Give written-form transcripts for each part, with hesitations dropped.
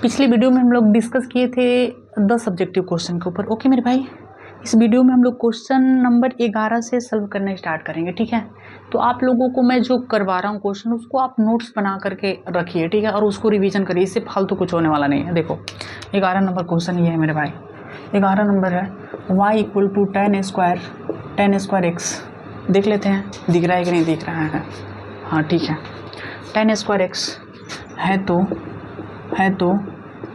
पिछली वीडियो में हम लोग डिस्कस किए थे 10 सब्जेक्टिव क्वेश्चन के ऊपर। ओके मेरे भाई, इस वीडियो में हम लोग क्वेश्चन नंबर 11 से सॉल्व करना स्टार्ट करेंगे। ठीक है, तो आप लोगों को मैं जो करवा रहा हूँ क्वेश्चन, उसको आप नोट्स बना करके रखिए। ठीक है, और उसको रिवीजन करिए, इससे फालतू कुछ होने वाला नहीं है। देखो 11 नंबर क्वेश्चन ये है मेरे भाई। 11 नंबर है y equal to tan square x। देख लेते हैं दिख रहा है कि नहीं दिख रहा है। हाँ ठीक है, tan स्क्वायर x है तो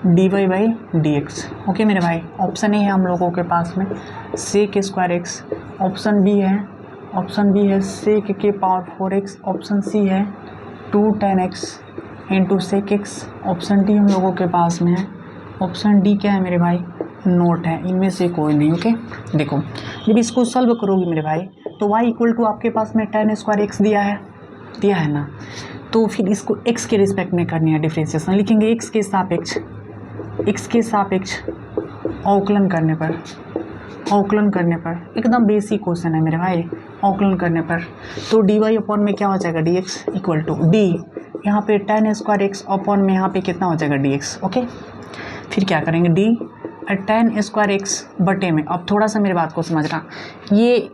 dy by D x. Okay मेरे भाई, ऑप्शन ए है हम लोगों के पास में sec square x, option B है sec के पावर 4x, ऑप्शन सी है 2 tan x into sec x, option D हम लोगों के पास में है। ऑप्शन डी क्या है मेरे भाई? नोट है, इनमें से कोई नहीं। ओके देखो, जब इसको सॉल्व करोगे मेरे भाई तो y इक्वल टू आपके पास में tan स्क्वायर एक्स दिया है ना, तो फिर इसको x के रिस्पेक्ट में करनी है डिफ्रेंशिएशन। लिखेंगे x के सापेक्ष अवकलन करने पर एकदम बेसिक क्वेश्चन है मेरे भाई। अवकलन करने पर तो dy अपॉन में क्या हो जाएगा dx इक्वल टू d, यहाँ पे tan स्क्वायर एक्स अपॉन में यहाँ पे कितना हो जाएगा dx। ओके, फिर क्या करेंगे d tan स्क्वायर एक्स बटे में। अब थोड़ा सा मेरी बात को समझना, ये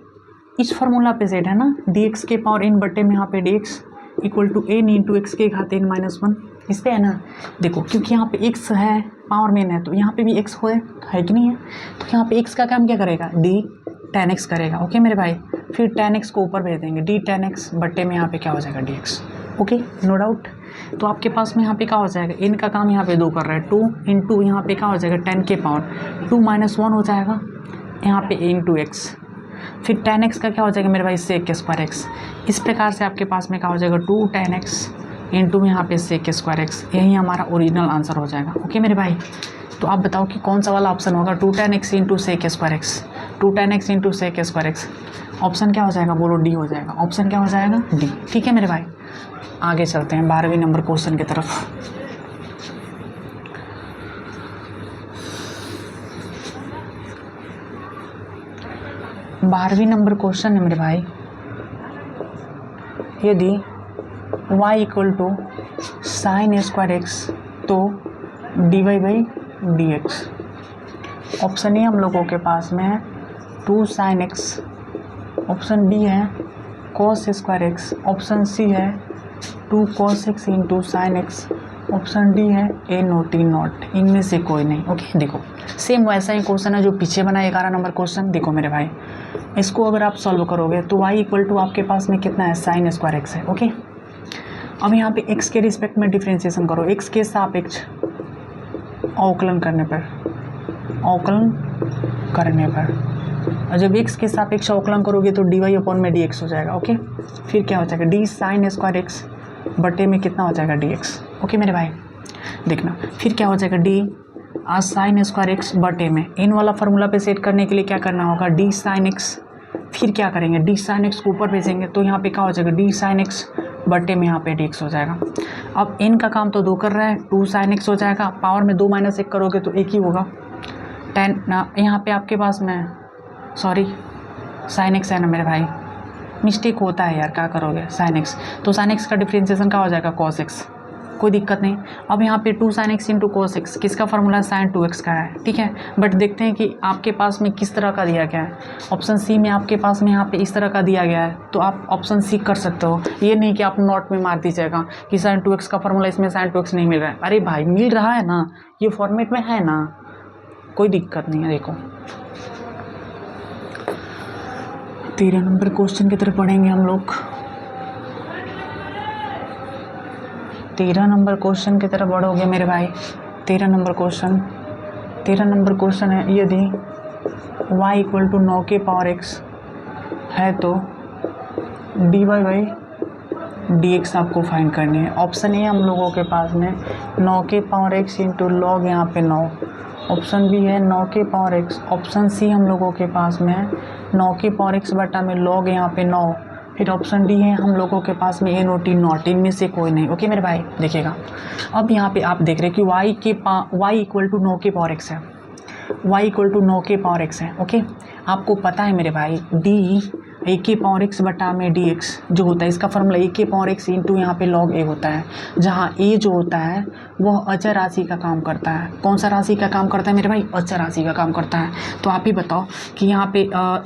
इस फार्मूला पे सेट है ना, dx के पावर n बटे में यहाँ पे dx equal to n into x के घात n माइनस 1, इस पे है ना। देखो क्योंकि यहाँ पे x है, पावर में है, तो यहाँ पे भी x है कि नहीं है, तो यहाँ पे x का काम क्या करेगा? d tan x करेगा। ओके मेरे भाई, फिर tan x को ऊपर भेज देंगे, d tan x बटे में यहाँ पे क्या हो जाएगा dx। Okay no doubt. तो आपके पास में यहाँ पे क्या हो जाएगा? n का काम यहाँ पे 2 कर रहा है, 2 इंटू यहाँ पे क्या हो जाएगा? tan के पावर 2 माइनस 1 हो जाएगा यहाँ पे इंटू एक्स, फिर tan x का क्या हो जाएगा मेरे भाई? sec square x. इस प्रकार से आपके पास में क्या हो जाएगा? 2 tan x इंटू यहाँ पे sec स्क्वायर एक्स, यही हमारा ओरिजिनल आंसर हो जाएगा। ओके मेरे भाई, तो आप बताओ कि कौन सा वाला ऑप्शन होगा? 2 tan x into sec square x, 2 tan x into sec square x. Option क्या हो जाएगा? बोलो डी हो जाएगा। ऑप्शन क्या हो जाएगा? डी। ठीक है मेरे भाई, आगे चलते हैं 12वें नंबर क्वेश्चन की तरफ। बारहवीं नंबर क्वेश्चन है मेरे भाई, यदि y equal to sine square x तो dy by D x. Option A हम लोगों के पास में है 2 साइन एक्स, ऑप्शन बी है cos square x, option C है 2 cos x into sine x, option D है ए नोट ई नॉट, इनमें से कोई नहीं। ओके देखो, सेम वैसा ही क्वेश्चन है जो पीछे बना 11 नंबर क्वेश्चन। देखो मेरे भाई, इसको अगर आप सॉल्व करोगे तो y इक्वल टू आपके पास में कितना है? साइन स्क्वायर एक्स है। ओके, अब यहाँ पे x के रिस्पेक्ट में डिफ्रेंशिएशन करो, x के सापेक्ष अवकलन करने पर, और जब x के सापेक्ष अवकलन करोगे तो dy अपॉन में dx हो जाएगा। ओके, फिर क्या हो जाएगा? d साइन स्क्वायर एक्स बटे में कितना हो जाएगा? dx। ओके मेरे भाई देखना, फिर क्या हो जाएगा? d साइन स्क्वायर एक्स बटे में, इन वाला फार्मूला पे सेट करने के लिए क्या करना होगा? d साइन एक्स, फिर क्या करेंगे? d साइन एक्स को ऊपर भेजेंगे, तो यहाँ पे क्या हो जाएगा? d साइन एक्स बटे में यहाँ पे dx हो जाएगा। अब n का काम तो 2 कर रहा है, 2 साइन एक्स हो जाएगा, पावर में 2 माइनस 1 करोगे तो 1 ही होगा। tan ना यहाँ पे आपके पास में सॉरी साइन एक्स है ना मेरे भाई, मिस्टेक होता है यार, क्या करोगे? साइन एक्स, तो साइन एक्स का डिफ्रेंशिएशन क्या हो जाएगा? कॉस एक्स, कोई दिक्कत नहीं। अब यहाँ पे 2 sine x into cos x, किसका फार्मूला? साइन 2x का है। ठीक है, बट देखते हैं कि आपके पास में किस तरह का दिया गया है। ऑप्शन सी में आपके पास में यहाँ पे इस तरह का दिया गया है, तो आप ऑप्शन सी कर सकते हो। ये नहीं कि आप नोट में मार दीजिएगा कि साइन 2x का फार्मूला इसमें साइन 2x नहीं मिल रहा है। अरे भाई मिल रहा है ना, ये फॉर्मेट में है ना, कोई दिक्कत नहीं है। देखो 13 नंबर क्वेश्चन की तरफ पढ़ेंगे हम लोग। 13 नंबर क्वेश्चन की तरफ बढ़ोगे मेरे भाई। 13 नंबर क्वेश्चन है, यदि y इक्वल टू 9 के पावर x है तो dy बाई dx आपको फाइंड करनी है। ऑप्शन ए हम लोगों के पास में 9 के पावर x इंटू लॉग यहाँ पे 9, ऑप्शन बी है 9 के पावर x, ऑप्शन सी हम लोगों के पास में है 9 के पावर x बटा में लॉग यहाँ पे 9, फिर ऑप्शन डी है हम लोगों के पास में ए नोट ई नॉट, इनमें से कोई नहीं। ओके मेरे भाई देखिएगा, अब यहाँ पे आप देख रहे हैं कि y इक्वल टू 9 के पावर x है, y इक्वल टू 9 के पावर x है। ओके, आपको पता है मेरे भाई d ए के पावर एक्स बटा में डी एक्स जो होता है, इसका फॉर्मूला ए के पावर एक्स इंटू यहाँ पे लॉग ए होता है, जहाँ ए जो होता है वह अचर राशि का काम करता है। कौन सा राशि का काम करता है मेरे भाई? अचर राशि का काम करता है। तो आप ही बताओ कि यहाँ पे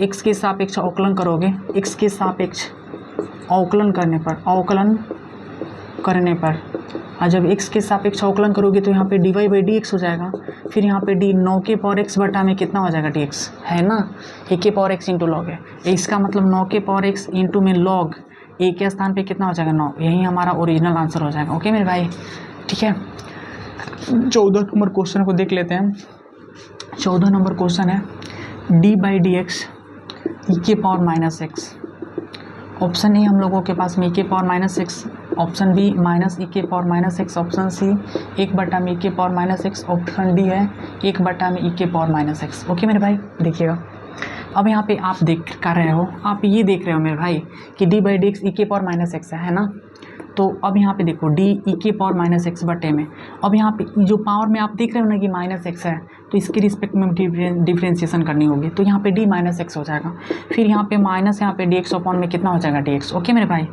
एक्स के सापेक्ष अवकलन करोगे, एक्स के सापेक्ष अवकलन करने पर और जब x के सापेक्ष अवकलन करोगे तो यहाँ पे dy बाई डी एक्स हो जाएगा। फिर यहाँ पे डी 9 के पावर x बटा में कितना हो जाएगा dx, है ना, a के पावर x इंटू लॉग है। इसका मतलब 9 के पावर x इंटू में लॉग a के स्थान पे कितना हो जाएगा 9, यही हमारा ओरिजिनल आंसर हो जाएगा। ओके मेरे भाई, ठीक है। 14 नंबर क्वेश्चन को देख लेते हैं। 14 नंबर क्वेश्चन है डी बाई डी एक्स ई के power minus X. Option A हम लोगों के पास में ई के power minus X, option B minus E के power minus X, option C 1 बटा में ई के power minus X, option D है 1 बटा में ई के पावर माइनस एक्स। ओके मेरे भाई, देखिएगा अब यहाँ पे आप देख कर रहे हो, आप ये देख रहे हो मेरे भाई कि डी बाई डी एक्स ई के पावर माइनस एक्स है ना। तो अब यहाँ पे देखो डी ई के पावर माइनस एक्स बटे में, अब यहाँ पे जो पावर में आप देख रहे हो ना कि माइनस एक्स है, तो इसके रिस्पेक्ट में डिफ्रेंशिएशन करनी होगी, तो यहाँ पे डी माइनस एक्स हो जाएगा। फिर यहाँ पे माइनस, यहाँ पे डी एक्स अपॉन में कितना हो जाएगा डी एक्स। ओके मेरे भाई,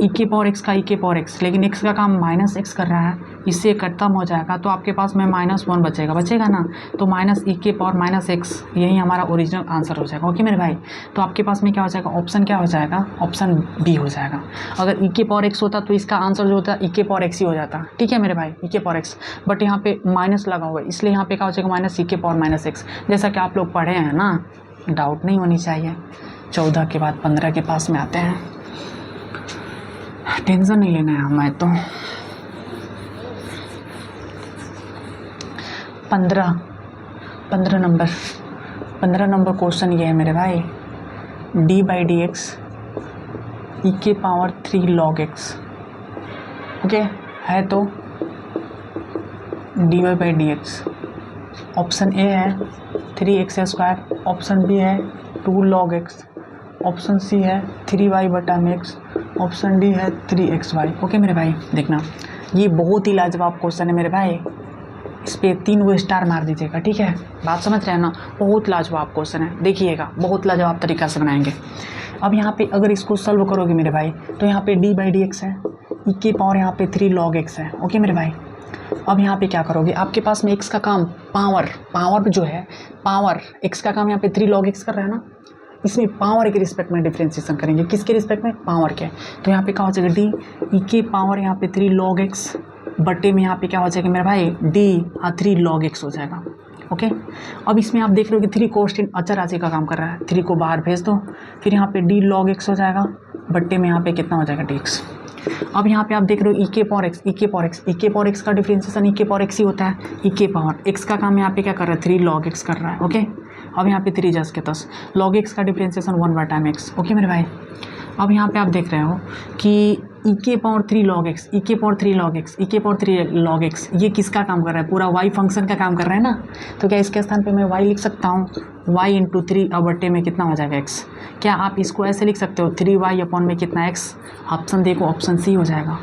ई के पावर एक्स का ई के पावर एक्स, लेकिन एक्स का काम माइनस एक्स कर रहा है, इससे खत्म हो जाएगा, तो आपके पास में -1 बचेगा ना, तो माइनस ई के पावर माइनस एक्स, यही हमारा ओरिजिनल आंसर हो जाएगा। ओके मेरे भाई, तो आपके पास में क्या हो जाएगा, ऑप्शन क्या हो जाएगा, ऑप्शन बी हो जाएगा। अगर ई के पावर एक्स होता तो इसका आंसर जो होता है ई के पावर एक्स ही हो जाता। ठीक है मेरे भाई, ई के पावर एक्स, बट यहाँ पे माइनस लगा हुआ है, इसलिए यहाँ पे क्या हो जाएगा माइनस ई के पावर माइनस एक्स, जैसा कि आप लोग पढ़े हैं ना, डाउट नहीं होनी चाहिए। 14 के बाद 15 के पास में आते हैं, टेंशन नहीं लेना है हमें। तो 15 नंबर क्वेश्चन ये है मेरे भाई, डी बाई डी एक्स ई के पावर 3 लॉग एक्स। ओके है, तो d y by D x, option A है 3x², ऑप्शन बी है 2 log x, ऑप्शन सी है 3y बटा में x, ऑप्शन डी है 3xy। ओके मेरे भाई, देखना ये बहुत ही लाजवाब क्वेश्चन है मेरे भाई, इस पर 3 वो स्टार मार दीजिएगा। ठीक है, बात समझ रहे हैं ना, बहुत लाजवाब क्वेश्चन है, देखिएगा बहुत लाजवाब तरीका से बनाएंगे। अब यहाँ पे अगर इसको सॉल्व करोगे मेरे भाई, तो यहाँ पे डी बाई डी एक्स है, ई के पावर यहाँ पे 3 log x है। ओके मेरे भाई, अब यहाँ पे क्या करोगे, आपके पास में x का काम पावर जो है, पावर x का काम यहाँ पे 3 log x कर रहा है ना, इसमें पावर के रिस्पेक्ट में डिफ्रेंशिएशन करेंगे, किसके रिस्पेक्ट में, पावर के। तो यहाँ पे क्या हो जाएगा डी ई के पावर यहाँ पे 3 log x बटे में यहाँ पे क्या हो जाएगा मेरे भाई डी 3 log x हो जाएगा। ओके, अब इसमें आप देख रहे हो कि 3 कोष्टन अचर राशि का काम कर रहा है, 3 को बाहर भेज दो, फिर यहाँ पे डी log x हो जाएगा बट्टे में यहाँ पे कितना हो जाएगा डी एक्स। अब यहाँ पे आप देख रहे हो ई के पावर एक्स का डिफरेंशिएशन ई के पावर एक्स ही होता है, ई के पावर एक्स का काम यहाँ पे क्या कर रहा है 3 log x कर रहा है। ओके, अब यहाँ पे 3 जस के 10 log x का डिफरेंशिएशन 1 बटा में x। ओके मेरे भाई, अब यहाँ पे आप देख रहे हो कि ई के पावर 3 log x, ई के पावर 3 log x, ई के पावर 3 log x, ये किसका काम कर रहा है, पूरा y फंक्शन का काम कर रहा है ना। तो क्या इसके स्थान पे मैं y लिख सकता हूँ, y इंटू 3 अब बट्टे में कितना हो जाएगा x। क्या आप इसको ऐसे लिख सकते हो 3y अपॉन में कितना x, ऑप्शन देखो ऑप्शन सी हो जाएगा।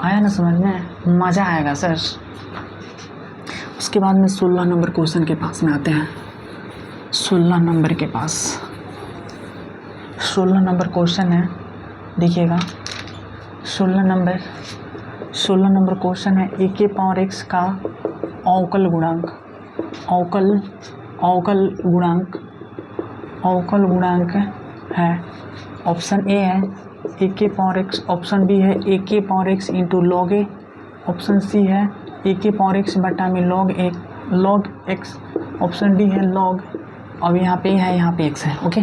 आया ना समझ में, मज़ा आएगा सर। उसके बाद में 16 नंबर क्वेश्चन के पास में आते हैं। 16 नंबर के पास 16 नंबर क्वेश्चन है, देखिएगा 16 नंबर क्वेश्चन है ए के पावर एक्स का अवकल गुणांक है। ऑप्शन ए है ए के पावर एक्स, ऑप्शन बी है ए के पावर एक्स इंटू लॉग ए, ऑप्शन सी है ए के पावर एक्स बटा में लॉग एक्स, ऑप्शन डी है लॉग, अब यहाँ पे है यहाँ पे एक्स है। ओके,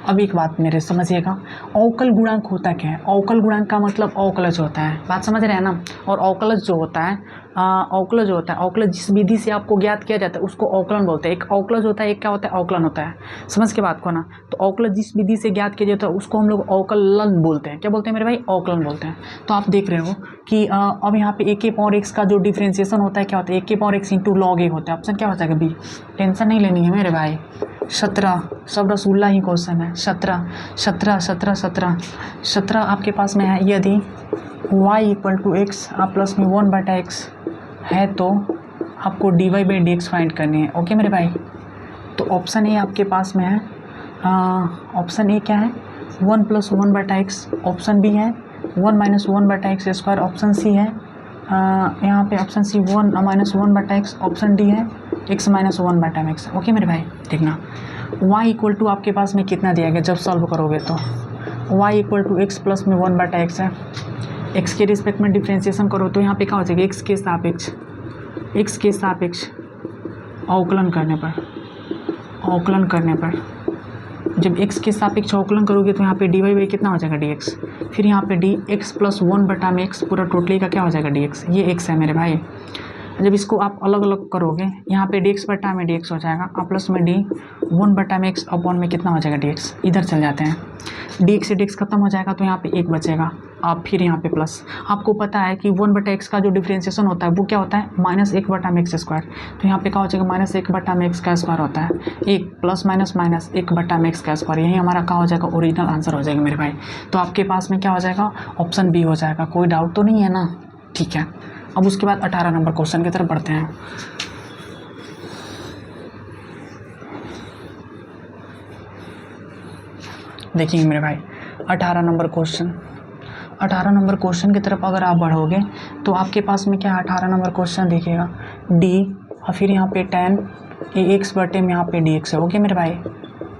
अब एक बात मेरे समझिएगा, अवकल गुणांक होता क्या है, अवकल गुणांक का मतलब अवकलज होता है, बात समझ रहे हैं ना। और अवकलज जो होता है अवकलज जिस विधि से आपको ज्ञात किया जाता है उसको अवकलन बोलते हैं। एक अवकलज होता है, एक क्या होता है अवकलन होता है, समझ के बात को ना। तो अवकलज जिस विधि से ज्ञात किया जाता है उसको हम लोग अवकलन बोलते हैं। क्या बोलते हैं मेरे भाई, अवकलन बोलते हैं। तो आप देख रहे हो कि अब यहाँ पे ए के पावर एक्स का जो डिफ्रेंशिएशन होता है क्या होता है, ए के पावर एक्स इंटू लॉग ए होता है। ऑप्शन क्या हो जाएगा बी, टेंशन नहीं लेनी है मेरे भाई। 17 सब रसूल्ला ही क्वेश्चन है। 17 आपके पास में है, यदि y इक्वल टू एक्स आप प्लस में 1 बटा एक्स है तो आपको dy by D x find करनी है। ओके मेरे भाई, तो ऑप्शन ए आपके पास में है ऑप्शन ए क्या है 1 + 1/x, ऑप्शन बी है 1 - 1/x², ऑप्शन सी है यहाँ पे option C 1 - 1/x, option D है x - 1/x। ओके मेरे भाई देखना y = आपके पास में कितना दिया गया जब सॉल्व करोगे तो y = x + में 1/x है। x के रिस्पेक्ट में डिफ्रेंशिएशन करो तो यहाँ पे क्या हो जाएगा x के सापेक्ष अवकलन करने पर जब x के सापेक्ष अवकलन करोगे तो यहाँ पे dy कितना हो जाएगा dx, फिर यहाँ पे dx + 1/x पूरा टोटली का क्या हो जाएगा dx, ये x है मेरे भाई। जब इसको आप अलग अलग करोगे यहाँ पे dx/dx हो जाएगा और प्लस में d 1/x अपॉन में कितना हो जाएगा dx, इधर चल जाते हैं dx से dx खत्म हो जाएगा तो यहाँ पे 1 बचेगा। आप फिर यहाँ पे प्लस, आपको पता है कि 1/x का जो डिफ्रेंशिएशन होता है वो क्या होता है -1/x², तो यहाँ पे क्या हो जाएगा -1/x² होता है 1 + -1/x², यही हमारा क्या हो जाएगा ओरिजिनल आंसर हो जाएगा मेरे भाई। तो आपके पास में क्या हो जाएगा ऑप्शन बी हो जाएगा, कोई डाउट तो नहीं है ना, ठीक है। अब उसके बाद 18 नंबर क्वेश्चन की तरफ बढ़ते हैं। देखिए मेरे भाई 18 नंबर क्वेश्चन की तरफ अगर आप बढ़ोगे तो आपके पास में क्या 18 नंबर क्वेश्चन देखिएगा डी और फिर यहाँ पे tan ax बटे में यहाँ पे dx है। ओके मेरे भाई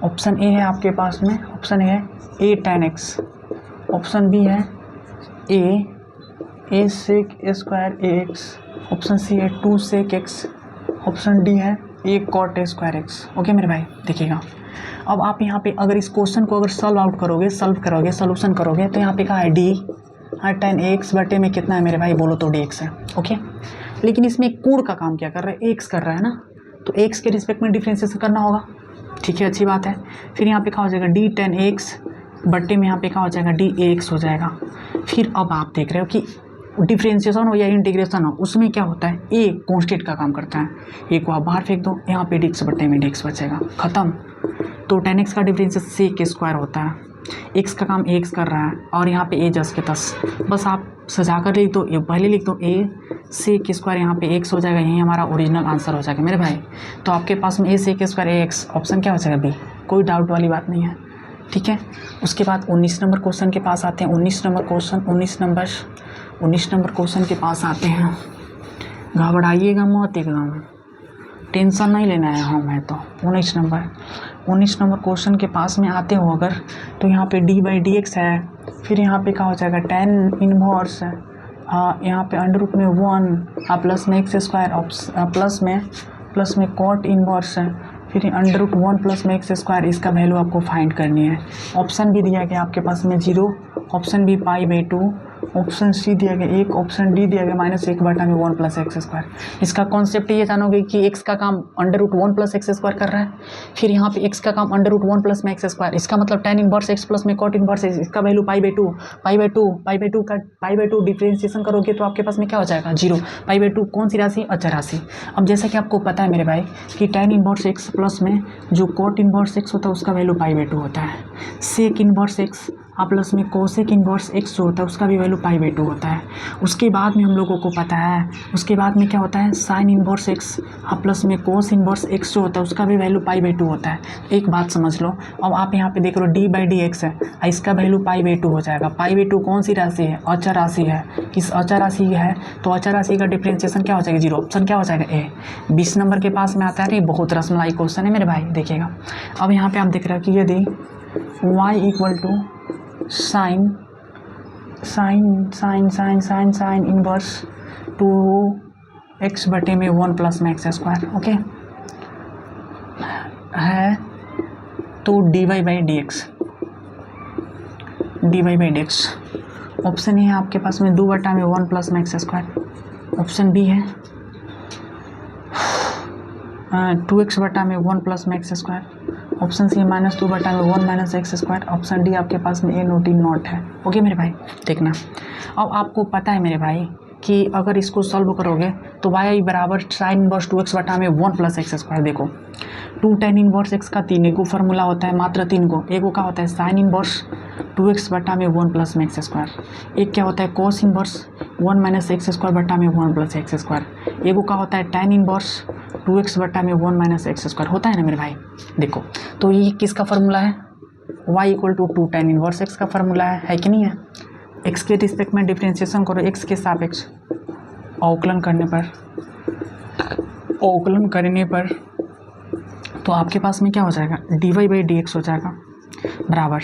ऑप्शन ए है आपके पास में, ऑप्शन ए है a tan x, option B है a sec a²ax, option C है 2 sec x, ऑप्शन डी है a cot a²x। ओके मेरे भाई देखिएगा अब आप यहाँ पे अगर इस क्वेश्चन को अगर सॉल्व करोगे सोल्यूशन करोगे तो यहाँ पे क्या है डी tan ax बटे में कितना है मेरे भाई बोलो तो dx है। ओके लेकिन इसमें कोण का काम क्या कर रहा है x कर रहा है ना, तो x के रिस्पेक्ट में डिफ्रेंशिएशन करना होगा, ठीक है अच्छी बात है। फिर यहाँ पे क्या हो जाएगा d tan ax बटे में यहाँ पे क्या हो जाएगा dAx हो जाएगा। फिर अब आप देख रहे हो कि डिफ्रेंशिएशन हो या इंटीग्रेशन हो उसमें क्या होता है a कांस्टेंट का काम करता है, a को आप बाहर फेंक दो यहाँ पे dx बटे में dx बचेगा खत्म। तो tan x का डिफ्रेंशिएशन sec² होता है, x का काम ax कर रहा है और यहाँ पे a जस के तस, बस आप सजा कर लिख दो, पहले लिख दो a sec² यहाँ पे x हो जाएगा, यही हमारा ओरिजिनल आंसर हो जाएगा मेरे भाई। तो आपके पास में a sec² ax ऑप्शन क्या हो जाएगा बी, कोई डाउट वाली बात नहीं है, ठीक है। उसके बाद 19 नंबर क्वेश्चन के पास आते हैं। 19 नंबर क्वेश्चन के पास आते हैं। घबराइएगा मत एकदम, टेंशन नहीं लेना है हमें तो। 19 नंबर क्वेश्चन के पास में आते हो अगर तो यहाँ पे d/dx है, फिर यहाँ पे क्या हो जाएगा tan इनवर्स है, यहाँ पे अंडर रूट में 1 प्लस में x², प्लस में cot इनवर्स है, फिर अंडर रूट 1 प्लस में x², इसका वैल्यू आपको फाइंड करनी है। ऑप्शन भी दिया गया आपके पास में 0, ऑप्शन बी π/2, ऑप्शन सी दिया गया 1, ऑप्शन डी दिया गया -1/1 प्लस x²। इसका कॉन्सेप्ट ये जानोगे कि x का काम अंडर रूट 1 प्लस x² कर रहा है, फिर यहाँ पे x का काम अंडर रूट 1 प्लस में x², इसका मतलब tan इनवर्स x प्लस में cot इनवर्स x, इसका वैल्यू π/2 डिफ्रेंशिएशन करोगे तो आपके पास में क्या हो जाएगा 0। π/2 कौन सी राशि, अचर राशि। अब जैसा कि आपको पता है मेरे भाई कि tan इनवर्स x प्लस में जो cot इनवर्स x होता है उसका वैल्यू π/2 होता है, सेक इनवर्स x प्लस में कोसेक इनवर्स x जो होता है उसका भी वैल्यू π/2 होता है। उसके बाद में हम लोगों को पता है उसके बाद में क्या होता है साइन इनवर्स x प्लस में कोस इनवर्स x जो होता है उसका भी वैल्यू π/2 होता है। एक बात समझ लो, अब आप यहाँ पे देख रहे हो d/dx है, इसका वैल्यू π/2 हो जाएगा। π/2 कौन सी राशि है, अचर राशि है। इस अचर राशि है तो अचर राशि का डिफ्रेंशिएशन क्या हो जाएगा 0, ऑप्शन क्या हो जाएगा ए। 20 नंबर के पास में आता है, बहुत रसमलाई क्वेश्चन है मेरे भाई देखिएगा। अब यहाँ पे आप देख रहे हो कि यदि y = साइन इनवर्स 2x बटे में 1 प्लस में x², ओके है तो dy/dx ऑप्शन ए है आपके पास में 2 बटा में 1 प्लस में x², ऑप्शन बी है 2x बटा में 1 प्लस में x², ऑप्शन सी -2 बटा में 1 माइनस x², ऑप्शन डी आपके पास में a नोट है। ओके मेरे भाई देखना, अब आपको पता है मेरे भाई कि अगर इसको सॉल्व करोगे तो y बराबर साइन इनवर्स 2x बटा में 1 प्लस एक्स स्क्वायर। देखो 2 tan इनवर्स x का 3 को फार्मूला होता है मात्र 3 को। एक का होता है साइन इनवर्स 2x बटा में 1 प्लस में एक्स स्क्वायर। एक क्या होता है cos inverse 1 minus x square बटा में 1 प्लस एक्स स्क्वायर। एक का होता है tan इनवर्स 2x बटा में 1 माइनस एक्स स्क्वायर। होता है ना मेरे भाई। देखो तो ये किसका फार्मूला है, y equal to 2 tan inverse x का फार्मूला है कि नहीं है। x के रिस्पेक्ट में डिफ्रेंशिएशन करो, x के सापेक्ष अवकलन करने पर तो आपके पास में क्या हो जाएगा dy बाई डी एक्स हो जाएगा बराबर।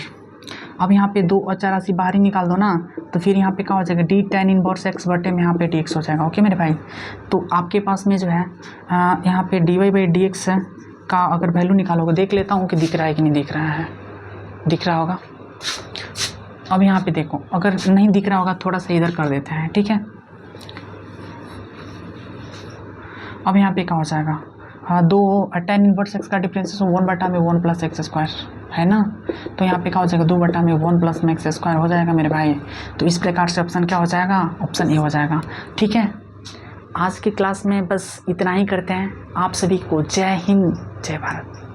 अब यहाँ पे 2 अचर राशि बाहर ही निकाल दो ना, तो फिर यहाँ पे क्या हो जाएगा डी tan इनवर्स x बटे में यहाँ पे डी एक्स हो जाएगा। ओके मेरे भाई। तो आपके पास में जो है यहाँ पे dy बाई डी एक्स का अगर वैल्यू निकालोगे, देख लेता हूँ कि दिख रहा है कि नहीं दिख रहा है। दिख रहा होगा। अब यहाँ पे देखो, अगर नहीं दिख रहा होगा थोड़ा सा इधर कर देते हैं, ठीक है। अब यहाँ पे क्या हो जाएगा, हाँ 2 tan इनवर्स x का डिफरेंशिएशन 1 बटा में 1 प्लस एक्स स्क्वायर है ना, तो यहाँ पे क्या हो जाएगा 2 बटा में 1 प्लस में एक्स स्क्वायर हो जाएगा मेरे भाई। तो इस प्रकार से ऑप्शन क्या हो जाएगा, ऑप्शन ए हो जाएगा। ठीक है, आज की क्लास में बस इतना ही करते हैं। आप सभी को जय हिंद जय भारत।